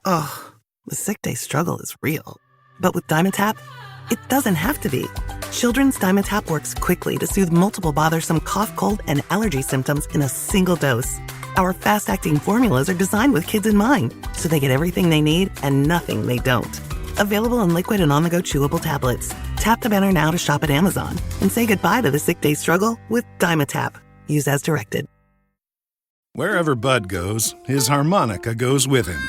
Ugh, the sick day struggle is real. But with Dimetapp, it doesn't have to be. Children's Dimetapp works quickly to soothe multiple bothersome cough, cold, and allergy symptoms in a single dose. Our fast-acting formulas are designed with kids in mind, so they get everything they need and nothing they don't. Available in liquid and on-the-go chewable tablets. Tap the banner now to shop at Amazon and say goodbye to the sick day struggle with Dimetapp. Use as directed. Wherever Bud goes, his harmonica goes with him.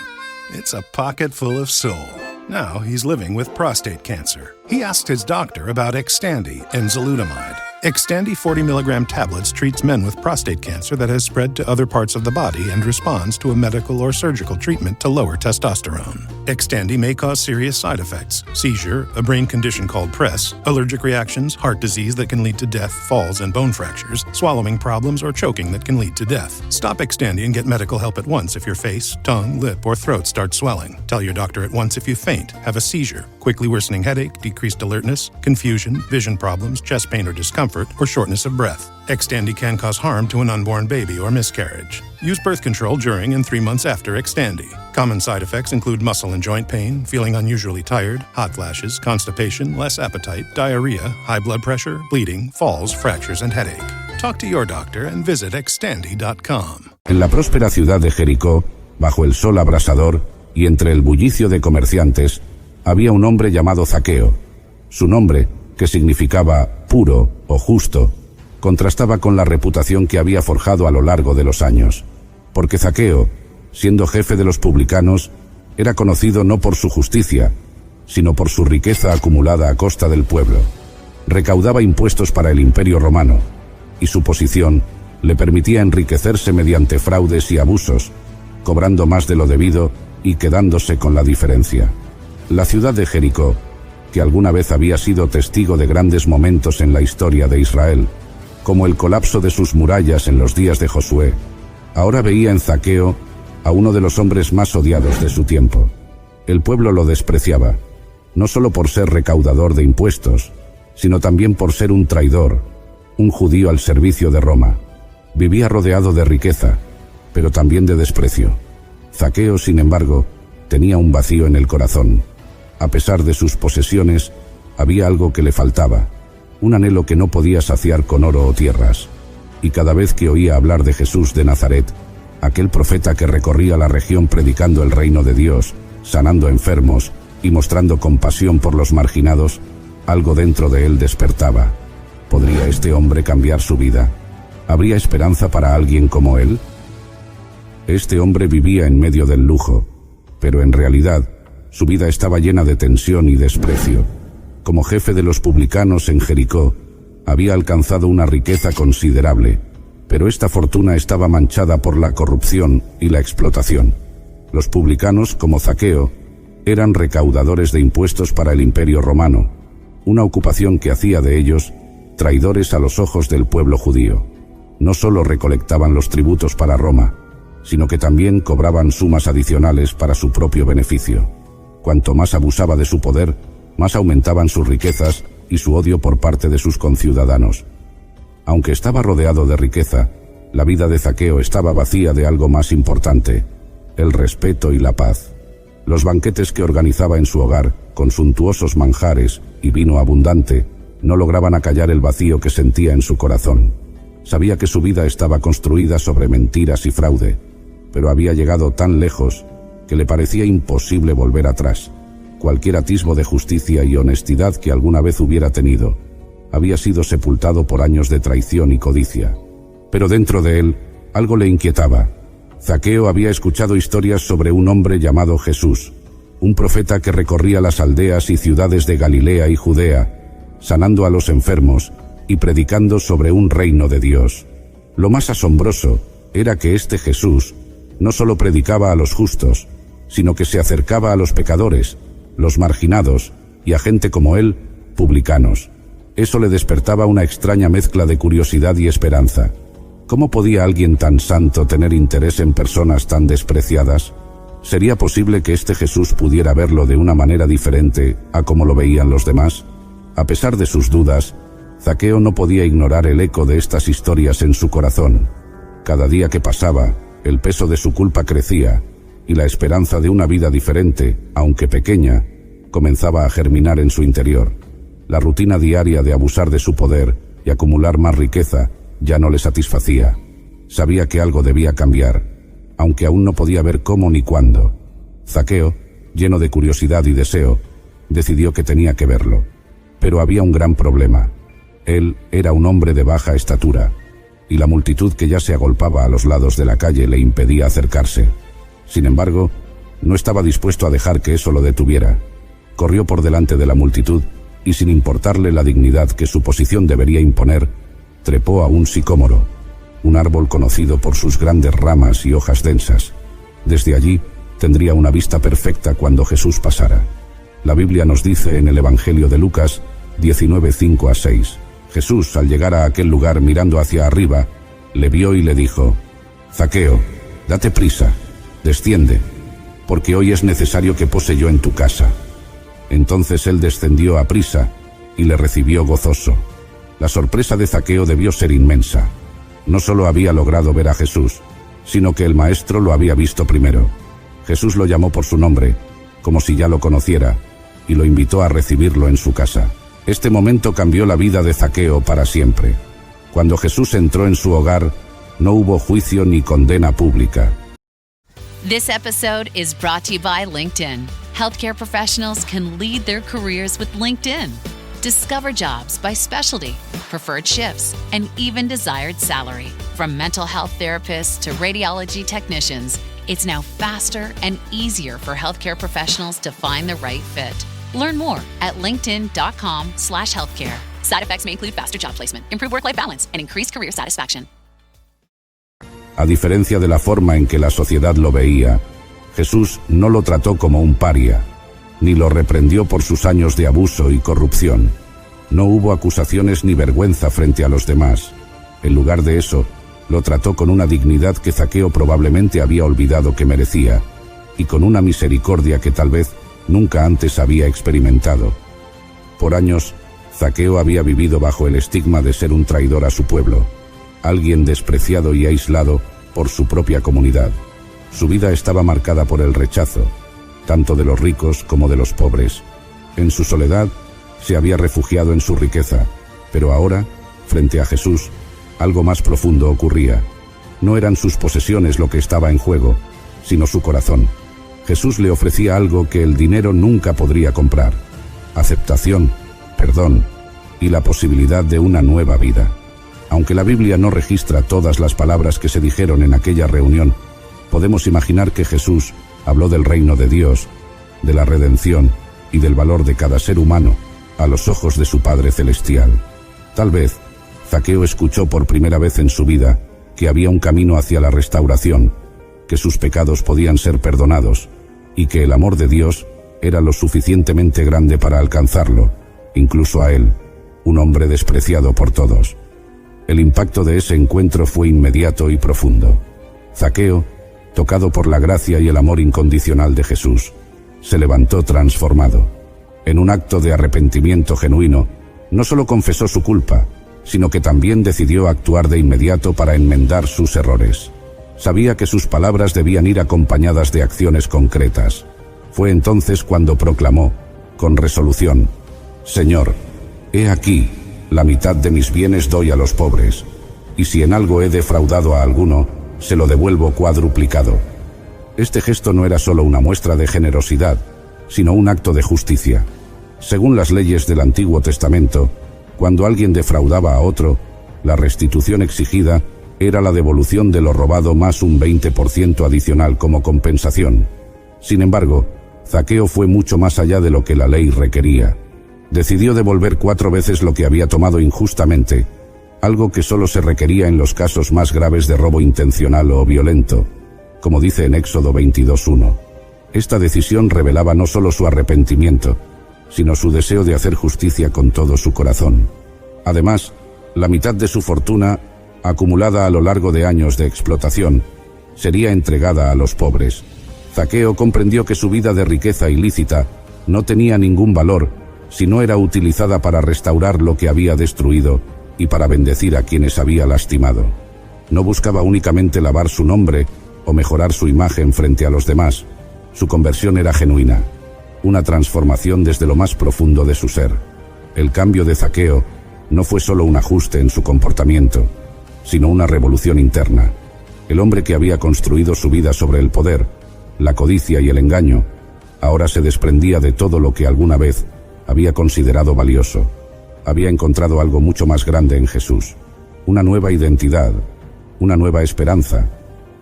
It's a pocket full of soul. Now he's living with prostate cancer. He asked his doctor about Xtandi enzalutamide. Xtandi 40 milligram tablets treats men with prostate cancer that has spread to other parts of the body and responds to a medical or surgical treatment to lower testosterone. Xtandi may cause serious side effects: seizure, a brain condition called PRESS, allergic reactions, heart disease that can lead to death, falls and bone fractures, swallowing problems, or choking that can lead to death. Stop Xtandi and get medical help at once if your face, tongue, lip, or throat start swelling. Tell your doctor at once if you faint, have a seizure, quickly worsening headache, decreased alertness, confusion, vision problems, chest pain or discomfort, or shortness of breath. Xtandi can cause harm to an unborn baby or miscarriage. Use birth control during and 3 months after Xtandi. Common side effects include muscle and joint pain, feeling unusually tired, hot flashes, constipation, less appetite, diarrhea, high blood pressure, bleeding, falls, fractures, and headache. Talk to your doctor and visit Xtandi.com. En la próspera ciudad de Jericó, bajo el sol abrasador y entre el bullicio de comerciantes, había un hombre llamado Zaqueo. Su nombre, que significaba puro o justo, contrastaba con la reputación que había forjado a lo largo de los años, porque Zaqueo, siendo jefe de los publicanos, era conocido no por su justicia, sino por su riqueza acumulada a costa del pueblo. Recaudaba impuestos para el Imperio Romano, y su posición le permitía enriquecerse mediante fraudes y abusos, cobrando más de lo debido y quedándose con la diferencia. La ciudad de Jericó, que alguna vez había sido testigo de grandes momentos en la historia de Israel, como el colapso de sus murallas en los días de Josué, ahora veía en Zaqueo a uno de los hombres más odiados de su tiempo. El pueblo lo despreciaba, no solo por ser recaudador de impuestos, sino también por ser un traidor, un judío al servicio de Roma. Vivía rodeado de riqueza, pero también de desprecio. Zaqueo, sin embargo, tenía un vacío en el corazón. A pesar de sus posesiones, había algo que le faltaba, un anhelo que no podía saciar con oro o tierras. Y cada vez que oía hablar de Jesús de Nazaret, aquel profeta que recorría la región predicando el reino de Dios, sanando enfermos y mostrando compasión por los marginados, algo dentro de él despertaba. ¿Podría este hombre cambiar su vida? ¿Habría esperanza para alguien como él? Este hombre vivía en medio del lujo, pero en realidad su vida estaba llena de tensión y desprecio. Como jefe de los publicanos en Jericó, había alcanzado una riqueza considerable, pero esta fortuna estaba manchada por la corrupción y la explotación. Los publicanos, como Zaqueo, eran recaudadores de impuestos para el Imperio Romano, una ocupación que hacía de ellos traidores a los ojos del pueblo judío. No solo recolectaban los tributos para Roma, sino que también cobraban sumas adicionales para su propio beneficio. Cuanto más abusaba de su poder, más aumentaban sus riquezas y su odio por parte de sus conciudadanos. Aunque estaba rodeado de riqueza, la vida de Zaqueo estaba vacía de algo más importante: el respeto y la paz. Los banquetes que organizaba en su hogar, con suntuosos manjares y vino abundante, no lograban acallar el vacío que sentía en su corazón. Sabía que su vida estaba construida sobre mentiras y fraude, pero había llegado tan lejos que le parecía imposible volver atrás. Cualquier atisbo de justicia y honestidad que alguna vez hubiera tenido había sido sepultado por años de traición y codicia. Pero dentro de él, algo le inquietaba. Zaqueo había escuchado historias sobre un hombre llamado Jesús, un profeta que recorría las aldeas y ciudades de Galilea y Judea, sanando a los enfermos y predicando sobre un reino de Dios. Lo más asombroso era que este Jesús no solo predicaba a los justos, sino que se acercaba a los pecadores, los marginados y a gente como él, publicanos. Eso le despertaba una extraña mezcla de curiosidad y esperanza. ¿Cómo podía alguien tan santo tener interés en personas tan despreciadas? ¿Sería posible que este Jesús pudiera verlo de una manera diferente a como lo veían los demás? A pesar de sus dudas, Zaqueo no podía ignorar el eco de estas historias en su corazón. Cada día que pasaba, el peso de su culpa crecía, y la esperanza de una vida diferente, aunque pequeña, comenzaba a germinar en su interior. La rutina diaria de abusar de su poder y acumular más riqueza ya no le satisfacía. Sabía que algo debía cambiar, aunque aún no podía ver cómo ni cuándo. Zaqueo, lleno de curiosidad y deseo, decidió que tenía que verlo. Pero había un gran problema. Él era un hombre de baja estatura, y la multitud que ya se agolpaba a los lados de la calle le impedía acercarse. Sin embargo, no estaba dispuesto a dejar que eso lo detuviera. Corrió por delante de la multitud y, sin importarle la dignidad que su posición debería imponer, trepó a un sicómoro, un árbol conocido por sus grandes ramas y hojas densas. Desde allí tendría una vista perfecta cuando Jesús pasara. La Biblia nos dice en el Evangelio de Lucas 19:5-6. Jesús, al llegar a aquel lugar mirando hacia arriba, le vio y le dijo: «Zaqueo, date prisa, desciende, porque hoy es necesario que pose yo en tu casa». Entonces él descendió a prisa y le recibió gozoso. La sorpresa de Zaqueo debió ser inmensa. No solo había logrado ver a Jesús, sino que el maestro lo había visto primero. Jesús lo llamó por su nombre, como si ya lo conociera, y lo invitó a recibirlo en su casa. Este momento cambió la vida de Zaqueo para siempre. Cuando Jesús entró en su hogar, no hubo juicio ni condena pública. This episode is brought to you by LinkedIn. Healthcare professionals can lead their careers with LinkedIn. Discover jobs by specialty, preferred shifts, and even desired salary. From mental health therapists to radiology technicians, it's now faster and easier for healthcare professionals to find the right fit. Learn more at linkedin.com/healthcare. Side effects may include faster job placement, improved work-life balance, and increased career satisfaction. A diferencia de la forma en que la sociedad lo veía, Jesús no lo trató como un paria, ni lo reprendió por sus años de abuso y corrupción. No hubo acusaciones ni vergüenza frente a los demás. En lugar de eso, lo trató con una dignidad que Zaqueo probablemente había olvidado que merecía, y con una misericordia que tal vez nunca antes había experimentado. Por años, Zaqueo había vivido bajo el estigma de ser un traidor a su pueblo, alguien despreciado y aislado por su propia comunidad. Su vida estaba marcada por el rechazo, tanto de los ricos como de los pobres. En su soledad, se había refugiado en su riqueza, pero ahora, frente a Jesús, algo más profundo ocurría. No eran sus posesiones lo que estaba en juego, sino su corazón. Jesús le ofrecía algo que el dinero nunca podría comprar: aceptación, perdón y la posibilidad de una nueva vida. Aunque la Biblia no registra todas las palabras que se dijeron en aquella reunión, podemos imaginar que Jesús habló del reino de Dios, de la redención y del valor de cada ser humano a los ojos de su Padre Celestial. Tal vez Zaqueo escuchó por primera vez en su vida que había un camino hacia la restauración, que sus pecados podían ser perdonados y que el amor de Dios era lo suficientemente grande para alcanzarlo, incluso a él, un hombre despreciado por todos. El impacto de ese encuentro fue inmediato y profundo. Zaqueo, tocado por la gracia y el amor incondicional de Jesús, se levantó transformado. En un acto de arrepentimiento genuino, no solo confesó su culpa, sino que también decidió actuar de inmediato para enmendar sus errores. Sabía que sus palabras debían ir acompañadas de acciones concretas. Fue entonces cuando proclamó, con resolución: «Señor, he aquí, la mitad de mis bienes doy a los pobres, y si en algo he defraudado a alguno, se lo devuelvo cuadruplicado». Este gesto no era solo una muestra de generosidad, sino un acto de justicia. Según las leyes del Antiguo Testamento, cuando alguien defraudaba a otro, la restitución exigida era la devolución de lo robado más un 20% adicional como compensación. Sin embargo, Zaqueo fue mucho más allá de lo que la ley requería. Decidió devolver 4 veces lo que había tomado injustamente, algo que solo se requería en los casos más graves de robo intencional o violento, como dice en Éxodo 22:1. Esta decisión revelaba no solo su arrepentimiento, sino su deseo de hacer justicia con todo su corazón. Además, la mitad de su fortuna, acumulada a lo largo de años de explotación, sería entregada a los pobres. Zaqueo comprendió que su vida de riqueza ilícita no tenía ningún valor si no era utilizada para restaurar lo que había destruido y para bendecir a quienes había lastimado. No buscaba únicamente lavar su nombre o mejorar su imagen frente a los demás. Su conversión era genuina, una transformación desde lo más profundo de su ser. El cambio de Zaqueo no fue solo un ajuste en su comportamiento, sino una revolución interna. El hombre que había construido su vida sobre el poder, la codicia y el engaño, ahora se desprendía de todo lo que alguna vez había considerado valioso. Había encontrado algo mucho más grande en Jesús, una nueva identidad, una nueva esperanza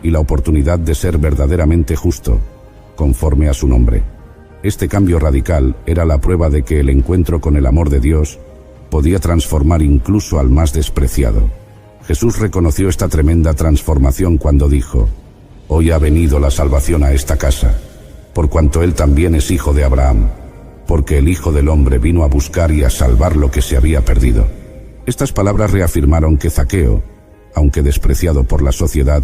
y la oportunidad de ser verdaderamente justo, conforme a su nombre. Este cambio radical era la prueba de que el encuentro con el amor de Dios podía transformar incluso al más despreciado. Jesús reconoció esta tremenda transformación cuando dijo: «Hoy ha venido la salvación a esta casa, por cuanto él también es hijo de Abraham, porque el Hijo del Hombre vino a buscar y a salvar lo que se había perdido». Estas palabras reafirmaron que Zaqueo, aunque despreciado por la sociedad,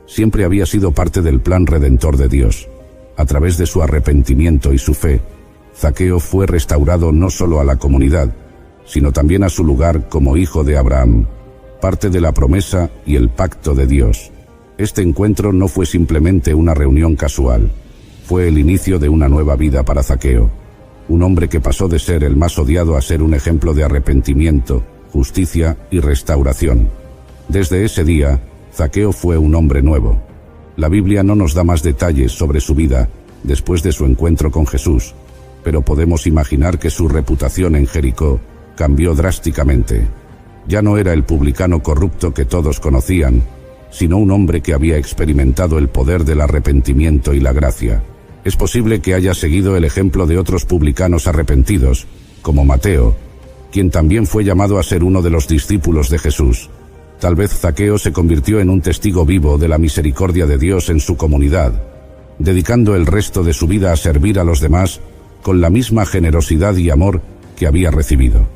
siempre había sido parte del plan redentor de Dios. A través de su arrepentimiento y su fe, Zaqueo fue restaurado no solo a la comunidad, sino también a su lugar como hijo de Abraham, parte de la promesa y el pacto de Dios. Este encuentro no fue simplemente una reunión casual, fue el inicio de una nueva vida para Zaqueo, un hombre que pasó de ser el más odiado a ser un ejemplo de arrepentimiento, justicia y restauración. Desde ese día, Zaqueo fue un hombre nuevo. La Biblia no nos da más detalles sobre su vida después de su encuentro con Jesús, pero podemos imaginar que su reputación en Jericó cambió drásticamente. Ya no era el publicano corrupto que todos conocían, sino un hombre que había experimentado el poder del arrepentimiento y la gracia. Es posible que haya seguido el ejemplo de otros publicanos arrepentidos, como Mateo, quien también fue llamado a ser uno de los discípulos de Jesús. Tal vez Zaqueo se convirtió en un testigo vivo de la misericordia de Dios en su comunidad, dedicando el resto de su vida a servir a los demás con la misma generosidad y amor que había recibido.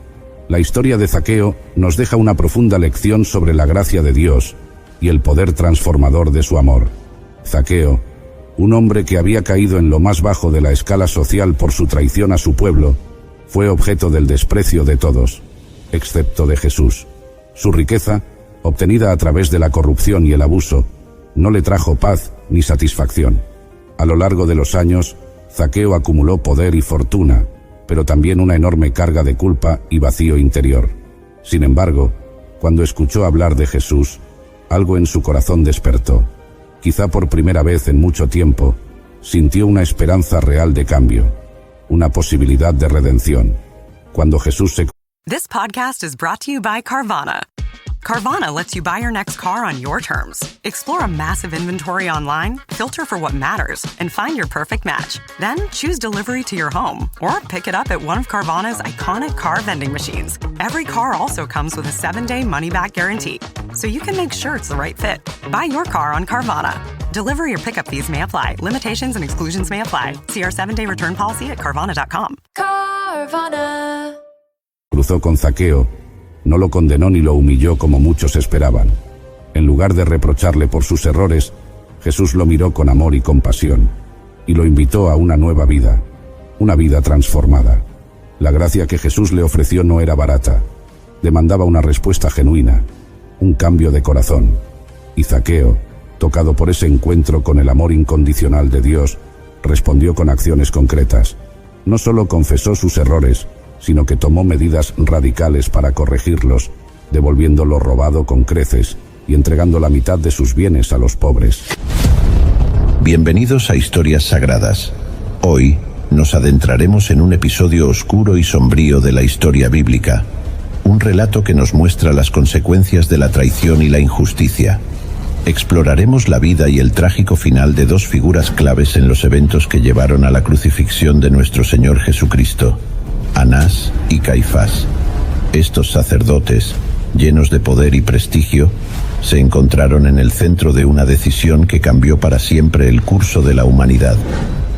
La historia de Zaqueo nos deja una profunda lección sobre la gracia de Dios y el poder transformador de su amor. Zaqueo, un hombre que había caído en lo más bajo de la escala social por su traición a su pueblo, fue objeto del desprecio de todos, excepto de Jesús. Su riqueza, obtenida a través de la corrupción y el abuso, no le trajo paz ni satisfacción. A lo largo de los años, Zaqueo acumuló poder y fortuna, pero también una enorme carga de culpa y vacío interior. Sin embargo, cuando escuchó hablar de Jesús, algo en su corazón despertó. Quizá por primera vez en mucho tiempo, sintió una esperanza real de cambio, una posibilidad de redención. Cuando Jesús se... This podcast is brought to you by Carvana. Carvana lets you buy your next car on your terms. Explore a massive inventory online, filter for what matters, and find your perfect match. Then choose delivery to your home or pick it up at one of Carvana's iconic car vending machines. Every car also comes with a 7-day money-back guarantee, so you can make sure it's the right fit. Buy your car on Carvana. Delivery or pickup fees may apply. Limitations and exclusions may apply. See our 7-day return policy at Carvana.com. Carvana. Cruzó con Zaqueo, no lo condenó ni lo humilló como muchos esperaban. En lugar de reprocharle por sus errores, Jesús lo miró con amor y compasión, y lo invitó a una nueva vida, una vida transformada. La gracia que Jesús le ofreció no era barata, demandaba una respuesta genuina, un cambio de corazón. Y Zaqueo, tocado por ese encuentro con el amor incondicional de Dios, respondió con acciones concretas. No solo confesó sus errores, sino que tomó medidas radicales para corregirlos, devolviendo lo robado con creces y entregando la mitad de sus bienes a los pobres. Bienvenidos a Historias Sagradas. Hoy nos adentraremos en un episodio oscuro y sombrío de la historia bíblica, un relato que nos muestra las consecuencias de la traición y la injusticia. Exploraremos la vida y el trágico final de dos figuras claves en los eventos que llevaron a la crucifixión de nuestro Señor Jesucristo: Anás y Caifás. Estos sacerdotes, llenos de poder y prestigio, se encontraron en el centro de una decisión que cambió para siempre el curso de la humanidad.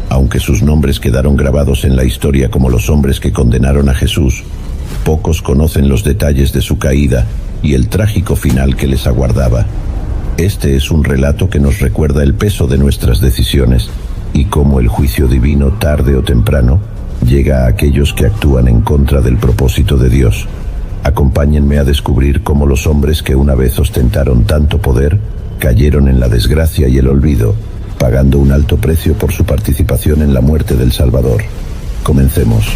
Aunque sus nombres quedaron grabados en la historia como los hombres que condenaron a Jesús, pocos conocen los detalles de su caída y el trágico final que les aguardaba. Este es un relato que nos recuerda el peso de nuestras decisiones y cómo el juicio divino, tarde o temprano, llega a aquellos que actúan en contra del propósito de Dios. Acompáñenme a descubrir cómo los hombres que una vez ostentaron tanto poder cayeron en la desgracia y el olvido, pagando un alto precio por su participación en la muerte del Salvador. Comencemos.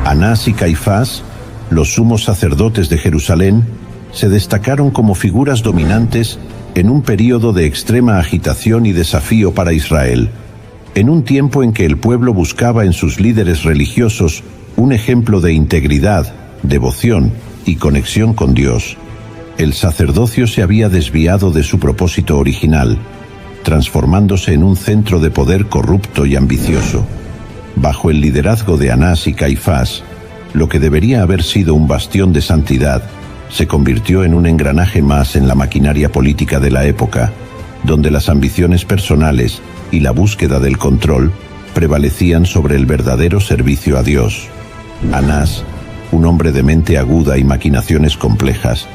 Anás y Caifás, los sumos sacerdotes de Jerusalén, se destacaron como figuras dominantes en un período de extrema agitación y desafío para Israel, en un tiempo en que el pueblo buscaba en sus líderes religiosos un ejemplo de integridad, devoción y conexión con Dios. El sacerdocio se había desviado de su propósito original, transformándose en un centro de poder corrupto y ambicioso. Bajo el liderazgo de Anás y Caifás, lo que debería haber sido un bastión de santidad se convirtió en un engranaje más en la maquinaria política de la época, donde las ambiciones personales y la búsqueda del control prevalecían sobre el verdadero servicio a Dios. Anás, un hombre de mente aguda y maquinaciones complejas,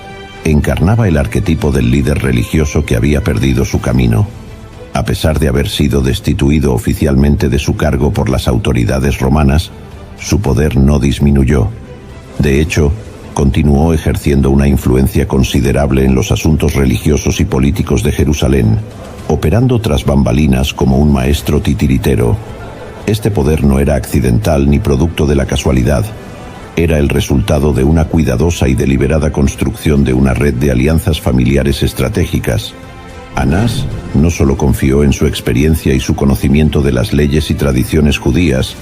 encarnaba el arquetipo del líder religioso que había perdido su camino. A pesar de haber sido destituido oficialmente de su cargo por las autoridades romanas, su poder no disminuyó. De hecho, continuó ejerciendo una influencia considerable en los asuntos religiosos y políticos de Jerusalén, operando tras bambalinas como un maestro titiritero. Este poder no era accidental ni producto de la casualidad. Era el resultado de una cuidadosa y deliberada construcción de una red de alianzas familiares estratégicas. Anás no solo confió en su experiencia y su conocimiento de las leyes y tradiciones judías,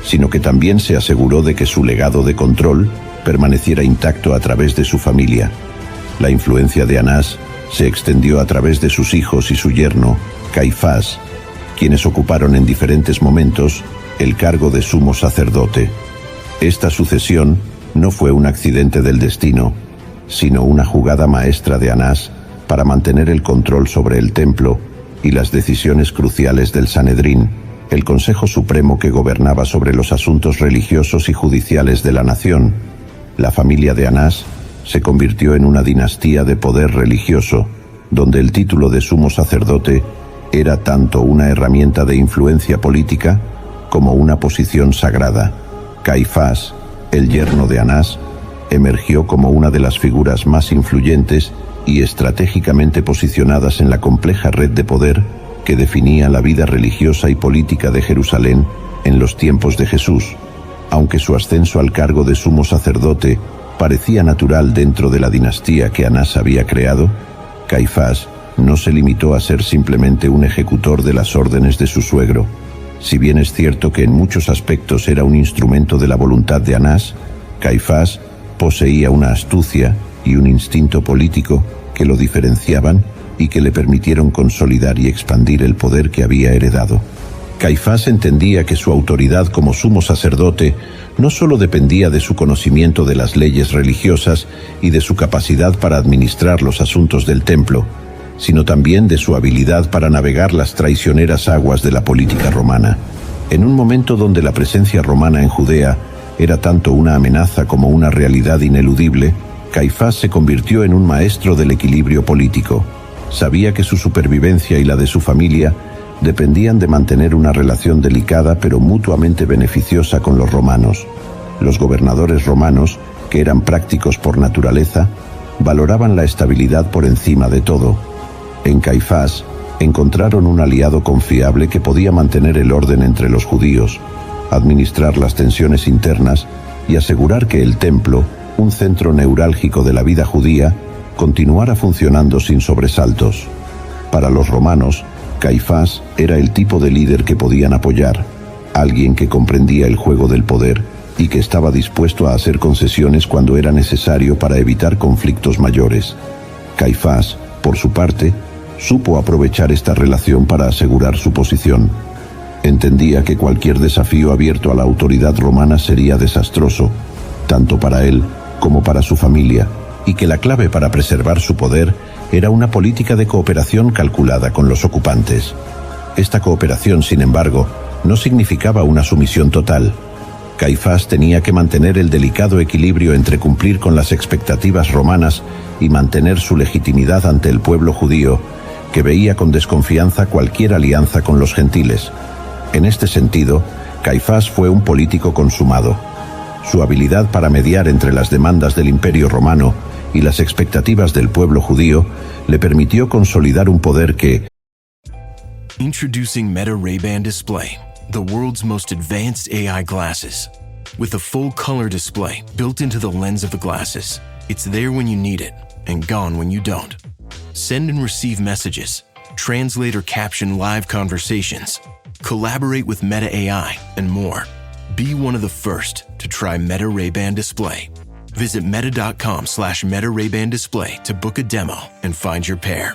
sino que también se aseguró de que su legado de control permaneciera intacto a través de su familia. La influencia de Anás se extendió a través de sus hijos y su yerno, Caifás, quienes ocuparon en diferentes momentos el cargo de sumo sacerdote. Esta sucesión no fue un accidente del destino, sino una jugada maestra de Anás para mantener el control sobre el templo y las decisiones cruciales del Sanedrín, el Consejo Supremo que gobernaba sobre los asuntos religiosos y judiciales de la nación. La familia de Anás se convirtió en una dinastía de poder religioso, donde el título de sumo sacerdote era tanto una herramienta de influencia política como una posición sagrada. Caifás, el yerno de Anás, emergió como una de las figuras más influyentes y estratégicamente posicionadas en la compleja red de poder que definía la vida religiosa y política de Jerusalén en los tiempos de Jesús. Aunque su ascenso al cargo de sumo sacerdote parecía natural dentro de la dinastía que Anás había creado, Caifás no se limitó a ser simplemente un ejecutor de las órdenes de su suegro. Si bien es cierto que en muchos aspectos era un instrumento de la voluntad de Anás, Caifás poseía una astucia y un instinto político que lo diferenciaban y que le permitieron consolidar y expandir el poder que había heredado. Caifás entendía que su autoridad como sumo sacerdote no solo dependía de su conocimiento de las leyes religiosas y de su capacidad para administrar los asuntos del templo, sino también de su habilidad para navegar las traicioneras aguas de la política romana. En un momento donde la presencia romana en Judea era tanto una amenaza como una realidad ineludible, Caifás se convirtió en un maestro del equilibrio político. Sabía que su supervivencia y la de su familia dependían de mantener una relación delicada pero mutuamente beneficiosa con los romanos. Los gobernadores romanos, que eran prácticos por naturaleza, valoraban la estabilidad por encima de todo. En Caifás encontraron un aliado confiable que podía mantener el orden entre los judíos, administrar las tensiones internas y asegurar que el templo, un centro neurálgico de la vida judía, continuara funcionando sin sobresaltos. Para los romanos, Caifás era el tipo de líder que podían apoyar, alguien que comprendía el juego del poder y que estaba dispuesto a hacer concesiones cuando era necesario para evitar conflictos mayores. Caifás, por su parte, supo aprovechar esta relación para asegurar su posición. Entendía que cualquier desafío abierto a la autoridad romana sería desastroso, tanto para él como para su familia, y que la clave para preservar su poder era una política de cooperación calculada con los ocupantes. Esta cooperación, sin embargo, no significaba una sumisión total. Caifás tenía que mantener el delicado equilibrio entre cumplir con las expectativas romanas y mantener su legitimidad ante el pueblo judío, que veía con desconfianza cualquier alianza con los gentiles. En este sentido, Caifás fue un político consumado. Su habilidad para mediar entre las demandas del Imperio Romano y las expectativas del pueblo judío, le permitió consolidar un poder que... Introducing Meta Ray-Ban Display, the world's most advanced AI glasses. With a full color display built into the lens of the glasses, it's there when you need it and gone when you don't. Send and receive messages, translate or caption live conversations, collaborate with Meta AI, and more. Be one of the first to try Meta Ray-Ban Display. Visit meta.com/Meta Ray-Ban Display to book a demo and find your pair.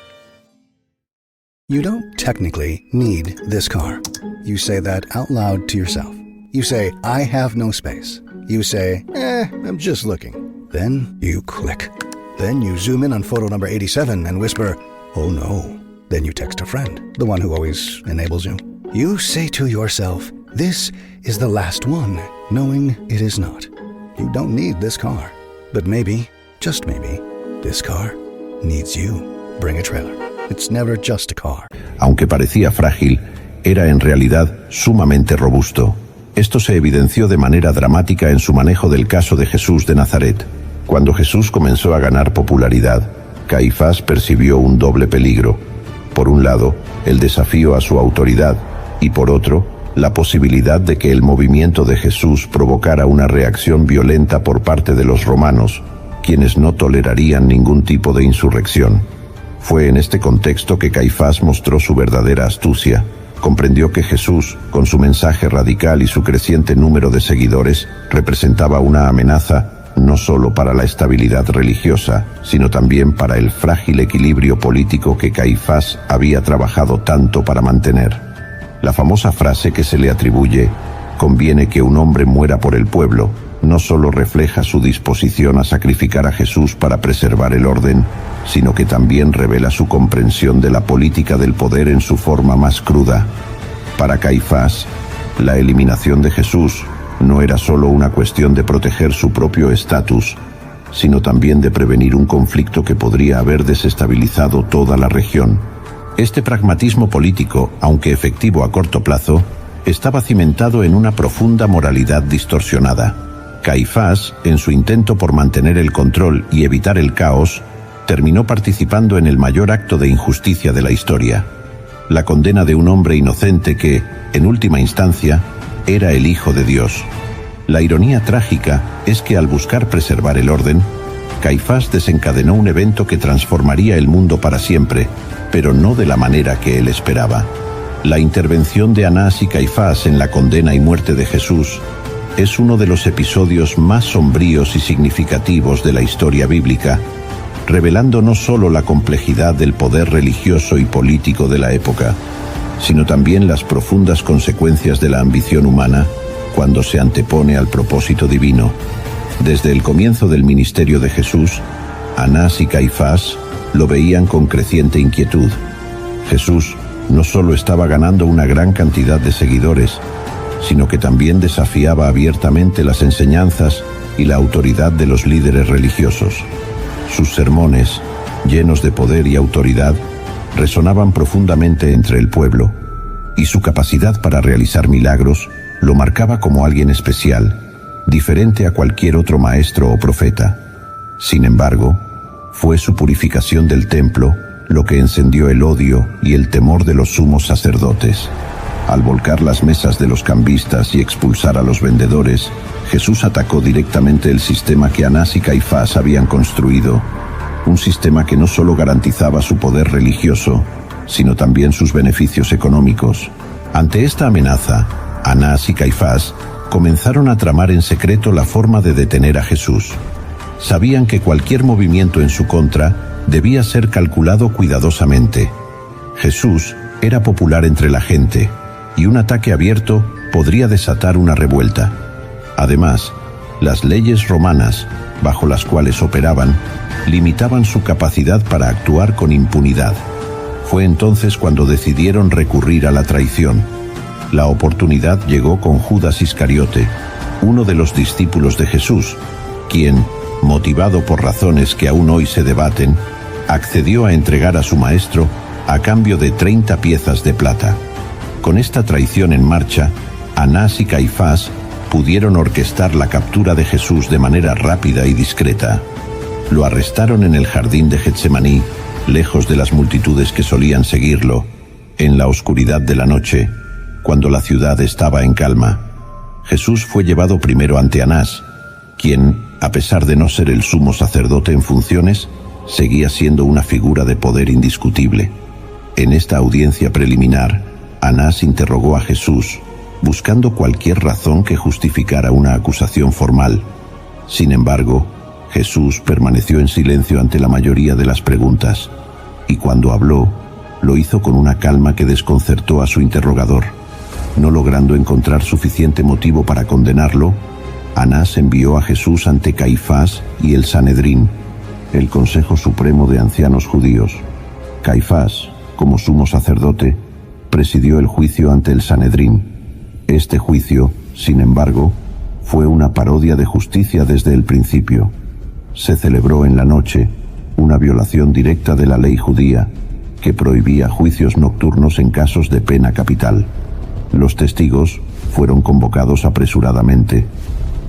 You don't technically need this car. You say that out loud to yourself. You say, I have no space. You say, I'm just looking. Then you click. Then you zoom in on photo number 87 and whisper, oh no. Then you text a friend, the one who always enables you. You say to yourself, this is the last one, knowing it is not. You don't need this car. But maybe, just maybe, this car needs you. Bring a trailer. It's never just a car. Aunque parecía frágil, era en realidad sumamente robusto. Esto se evidenció de manera dramática en su manejo del caso de Jesús de Nazaret. Cuando Jesús comenzó a ganar popularidad, Caifás percibió un doble peligro. Por un lado, el desafío a su autoridad, y por otro, la posibilidad de que el movimiento de Jesús provocara una reacción violenta por parte de los romanos, quienes no tolerarían ningún tipo de insurrección. Fue en este contexto que Caifás mostró su verdadera astucia. Comprendió que Jesús, con su mensaje radical y su creciente número de seguidores, representaba una amenaza no solo para la estabilidad religiosa, sino también para el frágil equilibrio político que Caifás había trabajado tanto para mantener. La famosa frase que se le atribuye, conviene que un hombre muera por el pueblo, no solo refleja su disposición a sacrificar a Jesús para preservar el orden, sino que también revela su comprensión de la política del poder en su forma más cruda. Para Caifás, la eliminación de Jesús no era solo una cuestión de proteger su propio estatus, sino también de prevenir un conflicto que podría haber desestabilizado toda la región. Este pragmatismo político, aunque efectivo a corto plazo, estaba cimentado en una profunda moralidad distorsionada. Caifás, en su intento por mantener el control y evitar el caos, terminó participando en el mayor acto de injusticia de la historia: la condena de un hombre inocente que, en última instancia, era el Hijo de Dios. La ironía trágica es que al buscar preservar el orden, Caifás desencadenó un evento que transformaría el mundo para siempre, pero no de la manera que él esperaba. La intervención de Anás y Caifás en la condena y muerte de Jesús es uno de los episodios más sombríos y significativos de la historia bíblica, revelando no solo la complejidad del poder religioso y político de la época, sino también las profundas consecuencias de la ambición humana cuando se antepone al propósito divino. Desde el comienzo del ministerio de Jesús, Anás y Caifás lo veían con creciente inquietud. Jesús no solo estaba ganando una gran cantidad de seguidores, sino que también desafiaba abiertamente las enseñanzas y la autoridad de los líderes religiosos. Sus sermones, llenos de poder y autoridad, resonaban profundamente entre el pueblo, y su capacidad para realizar milagros lo marcaba como alguien especial, diferente a cualquier otro maestro o profeta. Sin embargo, fue su purificación del templo lo que encendió el odio y el temor de los sumos sacerdotes. Al volcar las mesas de los cambistas y expulsar a los vendedores, Jesús atacó directamente el sistema que Anás y Caifás habían construido, un sistema que no solo garantizaba su poder religioso, sino también sus beneficios económicos. Ante esta amenaza, Anás y Caifás comenzaron a tramar en secreto la forma de detener a Jesús. Sabían que cualquier movimiento en su contra debía ser calculado cuidadosamente. Jesús era popular entre la gente, y un ataque abierto podría desatar una revuelta. Además, las leyes romanas, bajo las cuales operaban, limitaban su capacidad para actuar con impunidad. Fue entonces cuando decidieron recurrir a la traición. La oportunidad llegó con Judas Iscariote, uno de los discípulos de Jesús, quien, motivado por razones que aún hoy se debaten, accedió a entregar a su maestro a cambio de 30 piezas de plata. Con esta traición en marcha, Anás y Caifás pudieron orquestar la captura de Jesús de manera rápida y discreta. Lo arrestaron en el jardín de Getsemaní, lejos de las multitudes que solían seguirlo, en la oscuridad de la noche, cuando la ciudad estaba en calma. Jesús fue llevado primero ante Anás, quien, a pesar de no ser el sumo sacerdote en funciones, seguía siendo una figura de poder indiscutible. En esta audiencia preliminar, Anás interrogó a Jesús, buscando cualquier razón que justificara una acusación formal. Sin embargo, Jesús permaneció en silencio ante la mayoría de las preguntas, y cuando habló, lo hizo con una calma que desconcertó a su interrogador. No logrando encontrar suficiente motivo para condenarlo, Anás envió a Jesús ante Caifás y el Sanedrín, el Consejo Supremo de Ancianos Judíos. Caifás, como sumo sacerdote, presidió el juicio ante el Sanedrín. Este juicio, sin embargo, fue una parodia de justicia desde el principio. Se celebró en la noche, una violación directa de la ley judía, que prohibía juicios nocturnos en casos de pena capital. Los testigos fueron convocados apresuradamente,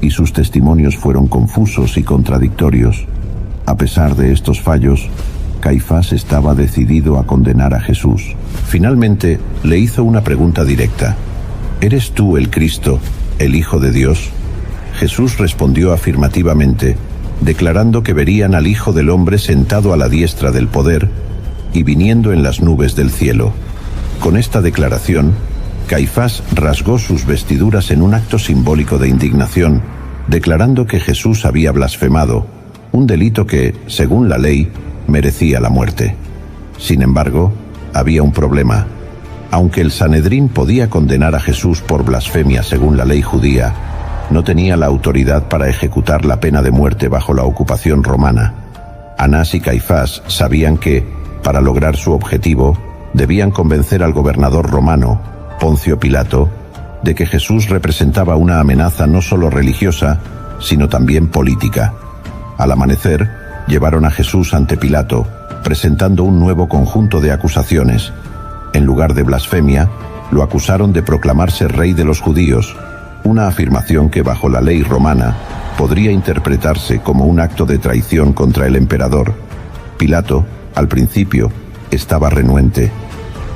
y sus testimonios fueron confusos y contradictorios. A pesar de estos fallos, Caifás estaba decidido a condenar a Jesús. Finalmente, le hizo una pregunta directa. ¿Eres tú el Cristo, el Hijo de Dios? Jesús respondió afirmativamente, declarando que verían al Hijo del Hombre sentado a la diestra del poder y viniendo en las nubes del cielo. Con esta declaración, Caifás rasgó sus vestiduras en un acto simbólico de indignación, declarando que Jesús había blasfemado, un delito que, según la ley, merecía la muerte. Sin embargo, había un problema. Aunque el Sanedrín podía condenar a Jesús por blasfemia según la ley judía, no tenía la autoridad para ejecutar la pena de muerte bajo la ocupación romana. Anás y Caifás sabían que, para lograr su objetivo, debían convencer al gobernador romano, Poncio Pilato, de que Jesús representaba una amenaza no solo religiosa, sino también política. Al amanecer, llevaron a Jesús ante Pilato, presentando un nuevo conjunto de acusaciones. En lugar de blasfemia, lo acusaron de proclamarse rey de los judíos, una afirmación que bajo la ley romana podría interpretarse como un acto de traición contra el emperador. Pilato, al principio, estaba renuente.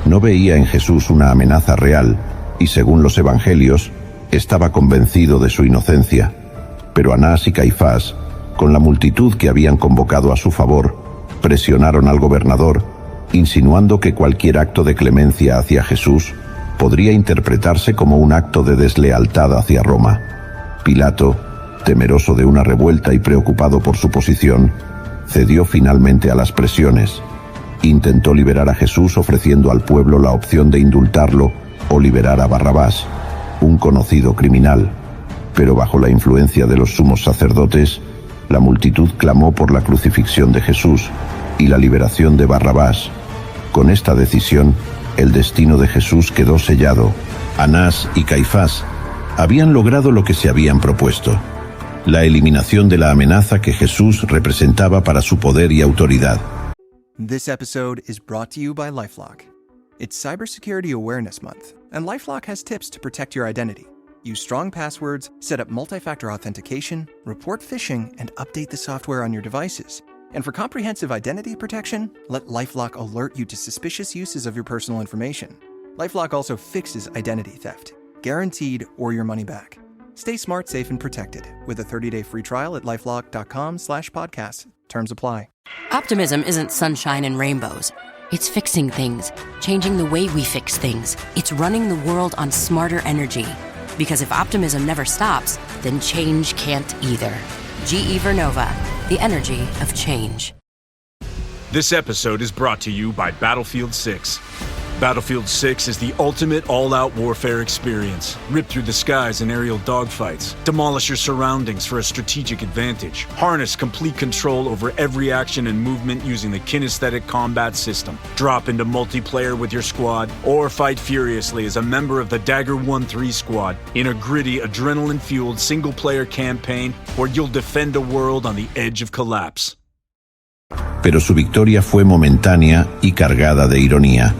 No veía en Jesús una amenaza real y, según los evangelios, estaba convencido de su inocencia. Pero Anás y Caifás, con la multitud que habían convocado a su favor, presionaron al gobernador, insinuando que cualquier acto de clemencia hacia Jesús podría interpretarse como un acto de deslealtad hacia Roma. Pilato, temeroso de una revuelta y preocupado por su posición, cedió finalmente a las presiones. Intentó liberar a Jesús ofreciendo al pueblo la opción de indultarlo o liberar a Barrabás, un conocido criminal. Pero bajo la influencia de los sumos sacerdotes, la multitud clamó por la crucifixión de Jesús y la liberación de Barrabás. Con esta decisión, el destino de Jesús quedó sellado. Anás y Caifás habían logrado lo que se habían propuesto: la eliminación de la amenaza que Jesús representaba para su poder y autoridad. This episode is brought to you by LifeLock. It's Cybersecurity Awareness Month, and LifeLock has tips to protect your identity. Use strong passwords, set up multi-factor authentication, report phishing, and update the software on your devices. And for comprehensive identity protection, let LifeLock alert you to suspicious uses of your personal information. LifeLock also fixes identity theft, guaranteed or your money back. Stay smart, safe, and protected with a 30-day free trial at LifeLock.com/podcast. Terms apply. Optimism isn't sunshine and rainbows. It's fixing things, changing the way we fix things. It's running the world on smarter energy. Because if optimism never stops, then change can't either. GE Vernova, the energy of change. This episode is brought to you by Battlefield 6. Battlefield 6 is the ultimate all-out warfare experience. Rip through the skies in aerial dogfights. Demolish your surroundings for a strategic advantage. Harness complete control over every action and movement using the Kinesthetic Combat System. Drop into multiplayer with your squad, or fight furiously as a member of the Dagger 1-3 squad in a gritty, adrenaline-fueled single-player campaign where you'll defend a world on the edge of collapse. Pero su victoria fue momentánea y cargada de ironía.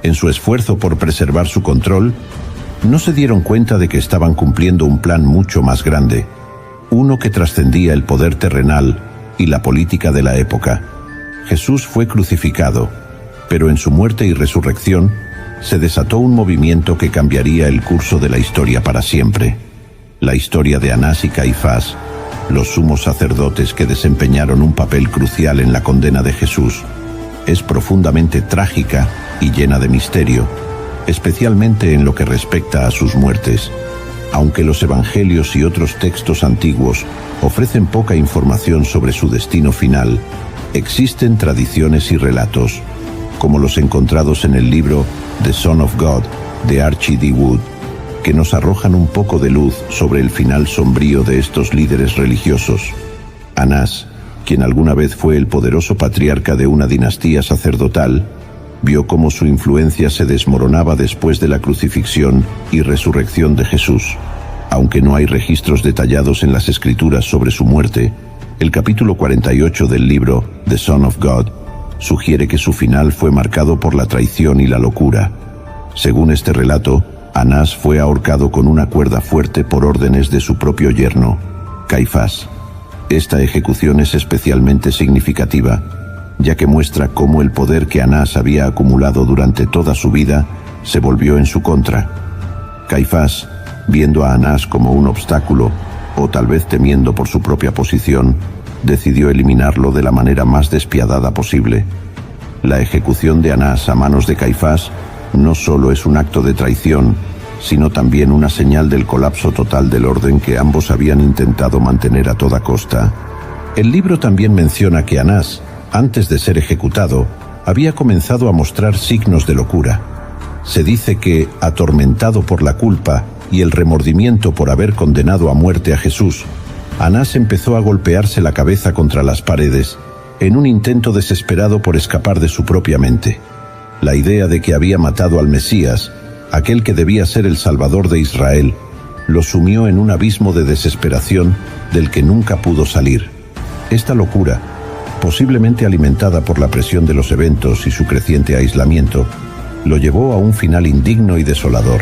En su esfuerzo por preservar su control, no se dieron cuenta de que estaban cumpliendo un plan mucho más grande, uno que trascendía el poder terrenal y la política de la época. Jesús fue crucificado, pero en su muerte y resurrección se desató un movimiento que cambiaría el curso de la historia para siempre. La historia de Anás y Caifás, los sumos sacerdotes que desempeñaron un papel crucial en la condena de Jesús, es profundamente trágica y llena de misterio, especialmente en lo que respecta a sus muertes. Aunque los evangelios y otros textos antiguos ofrecen poca información sobre su destino final, existen tradiciones y relatos, como los encontrados en el libro The Son of God de Archie D. Wood, que nos arrojan un poco de luz sobre el final sombrío de estos líderes religiosos. Anás, quien alguna vez fue el poderoso patriarca de una dinastía sacerdotal, vio cómo su influencia se desmoronaba después de la crucifixión y resurrección de Jesús. Aunque no hay registros detallados en las Escrituras sobre su muerte, el capítulo 48 del libro The Son of God sugiere que su final fue marcado por la traición y la locura. Según este relato, Anás fue ahorcado con una cuerda fuerte por órdenes de su propio yerno, Caifás. Esta ejecución es especialmente significativa, ya que muestra cómo el poder que Anás había acumulado durante toda su vida se volvió en su contra. Caifás, viendo a Anás como un obstáculo, o tal vez temiendo por su propia posición, decidió eliminarlo de la manera más despiadada posible. La ejecución de Anás a manos de Caifás no solo es un acto de traición, sino también una señal del colapso total del orden que ambos habían intentado mantener a toda costa. El libro también menciona que Anás, antes de ser ejecutado, había comenzado a mostrar signos de locura. Se dice que, atormentado por la culpa y el remordimiento por haber condenado a muerte a Jesús, Anás empezó a golpearse la cabeza contra las paredes, en un intento desesperado por escapar de su propia mente. La idea de que había matado al Mesías, aquel que debía ser el Salvador de Israel, lo sumió en un abismo de desesperación del que nunca pudo salir. Esta locura, posiblemente alimentada por la presión de los eventos y su creciente aislamiento, lo llevó a un final indigno y desolador.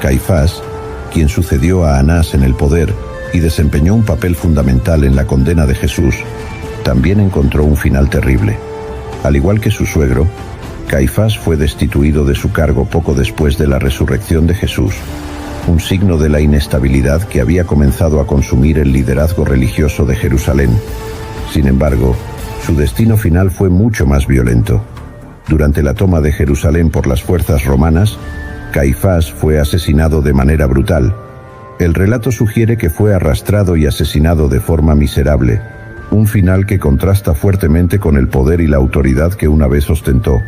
Caifás, quien sucedió a Anás en el poder y desempeñó un papel fundamental en la condena de Jesús, también encontró un final terrible. Al igual que su suegro, Caifás fue destituido de su cargo poco después de la resurrección de Jesús, un signo de la inestabilidad que había comenzado a consumir el liderazgo religioso de Jerusalén. Sin embargo, su destino final fue mucho más violento. Durante la toma de Jerusalén por las fuerzas romanas, Caifás fue asesinado de manera brutal. El relato sugiere que fue arrastrado y asesinado de forma miserable, un final que contrasta fuertemente con el poder y la autoridad que una vez ostentó.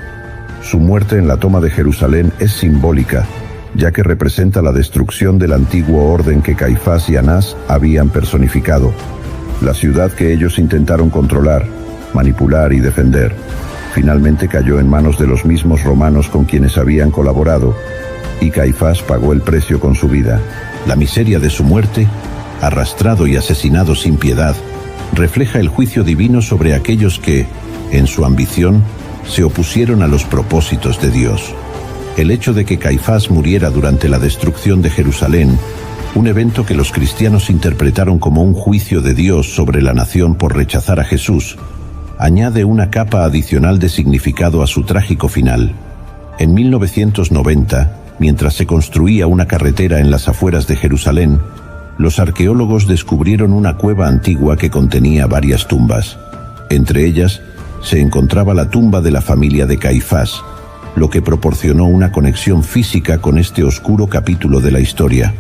Su muerte en la toma de Jerusalén es simbólica, ya que representa la destrucción del antiguo orden que Caifás y Anás habían personificado. La ciudad que ellos intentaron controlar, manipular y defender, finalmente cayó en manos de los mismos romanos con quienes habían colaborado, y Caifás pagó el precio con su vida. La miseria de su muerte, arrastrado y asesinado sin piedad, refleja el juicio divino sobre aquellos que, en su ambición, se opusieron a los propósitos de Dios. El hecho de que Caifás muriera durante la destrucción de Jerusalén, un evento que los cristianos interpretaron como un juicio de Dios sobre la nación por rechazar a Jesús, añade una capa adicional de significado a su trágico final. En 1990, mientras se construía una carretera en las afueras de Jerusalén, los arqueólogos descubrieron una cueva antigua que contenía varias tumbas. Entre ellas, se encontraba la tumba de la familia de Caifás, lo que proporcionó una conexión física con este oscuro capítulo de la historia.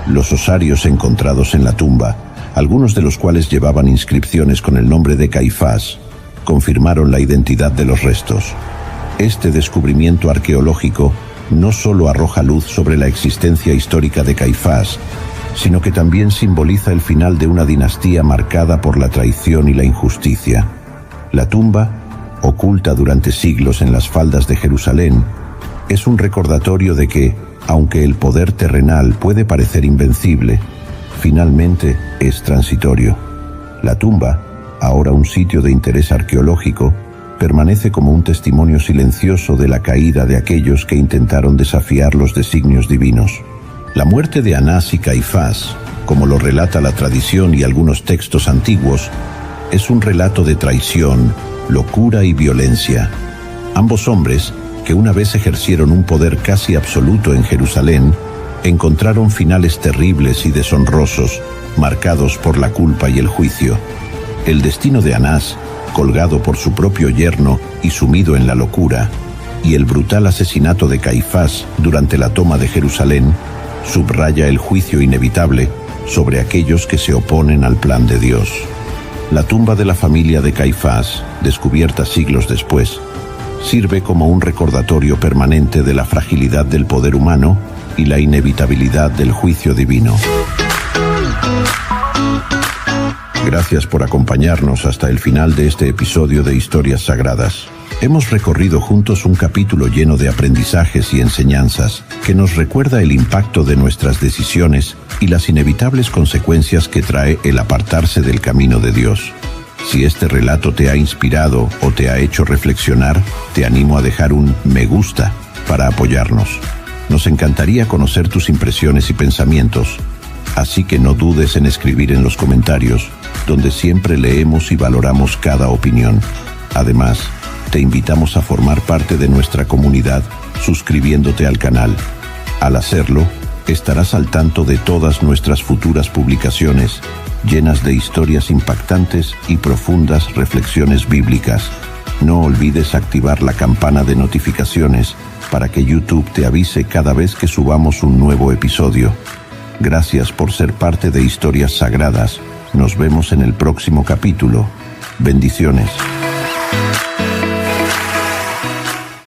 Los osarios encontrados en la tumba, algunos de los cuales llevaban inscripciones con el nombre de Caifás, confirmaron la identidad de los restos. Este descubrimiento arqueológico no solo arroja luz sobre la existencia histórica de Caifás, sino que también simboliza el final de una dinastía marcada por la traición y la injusticia. La tumba, oculta durante siglos en las faldas de Jerusalén, es un recordatorio de que, aunque el poder terrenal puede parecer invencible, finalmente es transitorio. La tumba, ahora un sitio de interés arqueológico, permanece como un testimonio silencioso de la caída de aquellos que intentaron desafiar los designios divinos. La muerte de Anás y Caifás, como lo relata la tradición y algunos textos antiguos, es un relato de traición, locura y violencia. Ambos hombres, que una vez ejercieron un poder casi absoluto en Jerusalén, encontraron finales terribles y deshonrosos, marcados por la culpa y el juicio. El destino de Anás, colgado por su propio yerno y sumido en la locura, y el brutal asesinato de Caifás durante la toma de Jerusalén, subraya el juicio inevitable sobre aquellos que se oponen al plan de Dios. La tumba de la familia de Caifás, descubierta siglos después, sirve como un recordatorio permanente de la fragilidad del poder humano y la inevitabilidad del juicio divino. Gracias por acompañarnos hasta el final de este episodio de Historias Sagradas. Hemos recorrido juntos un capítulo lleno de aprendizajes y enseñanzas que nos recuerda el impacto de nuestras decisiones y las inevitables consecuencias que trae el apartarse del camino de Dios. Si este relato te ha inspirado o te ha hecho reflexionar, te animo a dejar un me gusta para apoyarnos. Nos encantaría conocer tus impresiones y pensamientos, así que no dudes en escribir en los comentarios, donde siempre leemos y valoramos cada opinión. Además, te invitamos a formar parte de nuestra comunidad suscribiéndote al canal. Al hacerlo, estarás al tanto de todas nuestras futuras publicaciones, llenas de historias impactantes y profundas reflexiones bíblicas. No olvides activar la campana de notificaciones para que YouTube te avise cada vez que subamos un nuevo episodio. Gracias por ser parte de Historias Sagradas. Nos vemos en el próximo capítulo. Bendiciones.